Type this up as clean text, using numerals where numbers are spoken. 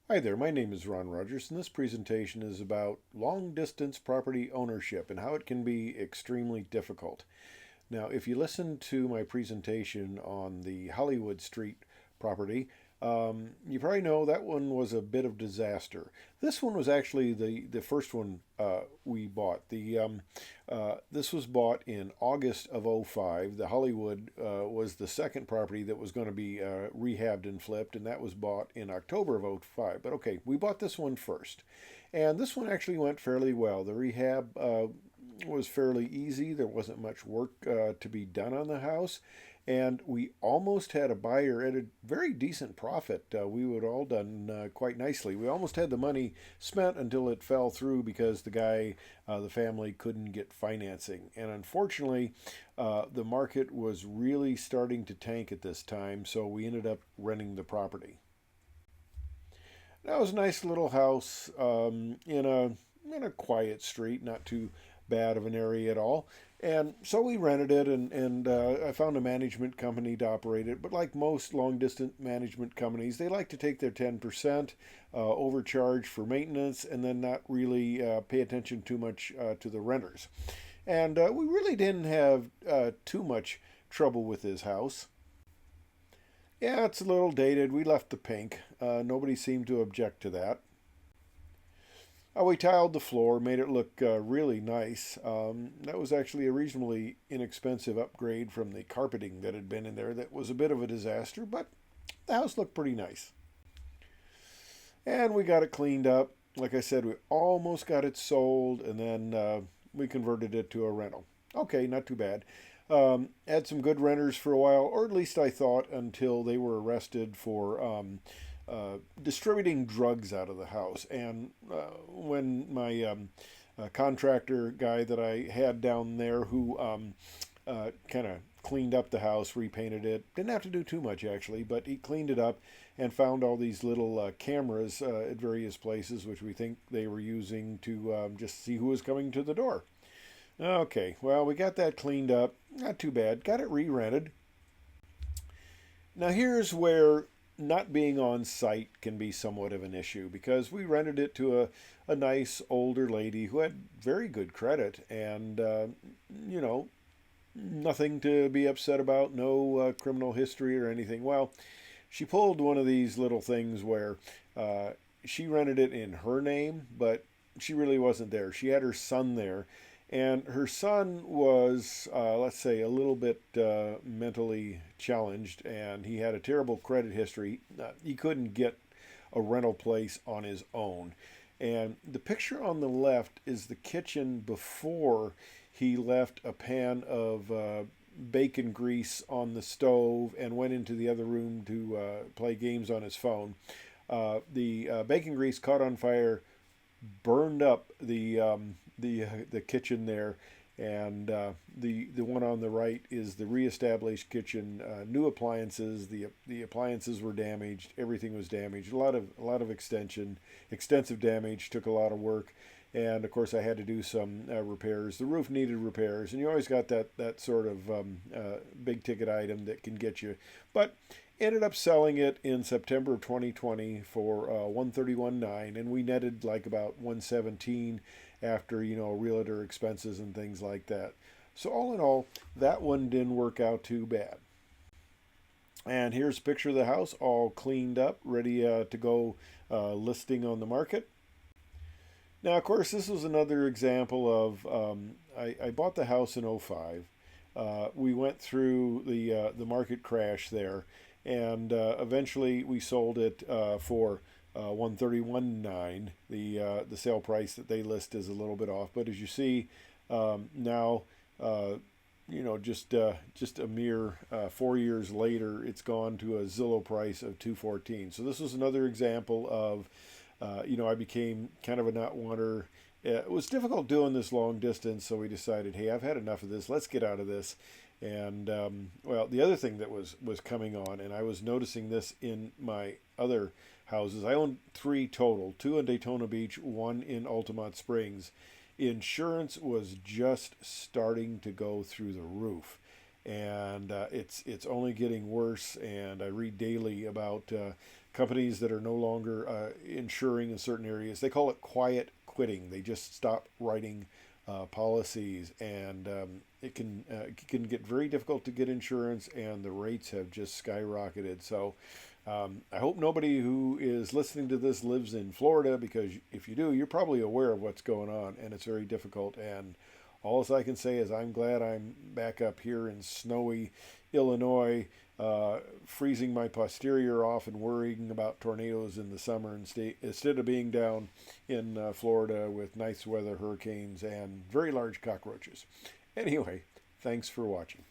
Hi there, my name is Ron Rogers, and this presentation is about long distance property ownership and how it can be extremely difficult. Now, if you listen to my presentation on the Hollywood Street property, you probably know that one was a bit of disaster. This one was actually the first one we bought. This was bought in August of '05. The Hollywood was the second property that was going to be rehabbed and flipped, and that was bought in October of '05. But okay, we bought this one first. And this one actually went fairly well. The rehab was fairly easy. There wasn't much work to be done on the house, and we almost had a buyer at a very decent profit. We would all done quite nicely. We almost had the money spent until it fell through because the family couldn't get financing, and unfortunately, the market was really starting to tank at this time. So we ended up renting the property. That was a nice little house in a quiet street, not too bad of an area at all. And so we rented it, and I found a management company to operate it. But like most long distance management companies, they like to take their 10%, overcharge for maintenance, and then not really pay attention too much to the renters. And we really didn't have too much trouble with this house. Yeah, it's a little dated. We left the pink. Nobody seemed to object to that. We tiled the floor, made it look really nice. That was actually a reasonably inexpensive upgrade from the carpeting that had been in there that was a bit of a disaster, but the house looked pretty nice. And we got it cleaned up. Like I said, we almost got it sold, and then we converted it to a rental. Okay, not too bad. Had some good renters for a while, or at least I thought, until they were arrested for distributing drugs out of the house. And when my contractor guy that I had down there, who kind of cleaned up the house, repainted it, didn't have to do too much actually, but he cleaned it up and found all these little cameras at various places, which we think they were using to just see who was coming to the door. Okay, well, we got that cleaned up. Not too bad. Got it re rented. Now, here's where not being on site can be somewhat of an issue because we rented it to a nice older lady who had very good credit and, you know, nothing to be upset about, no criminal history or anything. Well, she pulled one of these little things where she rented it in her name, but she really wasn't there. She had her son there, and her son was, let's say, a little bit mentally challenged, and he had a terrible credit history. He couldn't get a rental place on his own. And the picture on the left is the kitchen before he left a pan of bacon grease on the stove and went into the other room to play games on his phone. The bacon grease caught on fire, burned up the kitchen there, and the one on the right is the reestablished kitchen. New appliances. The appliances were damaged. Everything was damaged. A lot of extensive damage. Took a lot of work, and of course I had to do some repairs. The roof needed repairs, and you always got that sort of big ticket item that can get you, but ended up selling it in September of 2020 for 131.9, and we netted like about 117 after realtor expenses and things like that. So all in all, that one didn't work out too bad. And here's a picture of the house all cleaned up, ready to go listing on the market. Now, of course, this was another example of I bought the house in '05. We went through the market crash there, and eventually we sold it for 131.9. The sale price that they list is a little bit off, but as you see now, uh, just a mere 4 years later, it's gone to a Zillow price of 214. So this was another example of I became kind of a not wanter. It was difficult doing this long distance, so we decided, hey, I've had enough of this. Let's get out of this. And well, the other thing that was coming on, and I was noticing this in my other houses. I own three total: two in Daytona Beach, one in Altamont Springs. Insurance was just starting to go through the roof, and it's only getting worse. And I read daily about companies that are no longer insuring in certain areas. They call it quiet quitting. They just stop writing policies, and it can get very difficult to get insurance, and the rates have just skyrocketed. So I hope nobody who is listening to this lives in Florida, because if you do, you're probably aware of what's going on, and it's very difficult. And all I can say is I'm glad I'm back up here in snowy Illinois, freezing my posterior off and worrying about tornadoes in the summer instead of being down in Florida with nice weather, hurricanes, and very large cockroaches. Anyway, thanks for watching.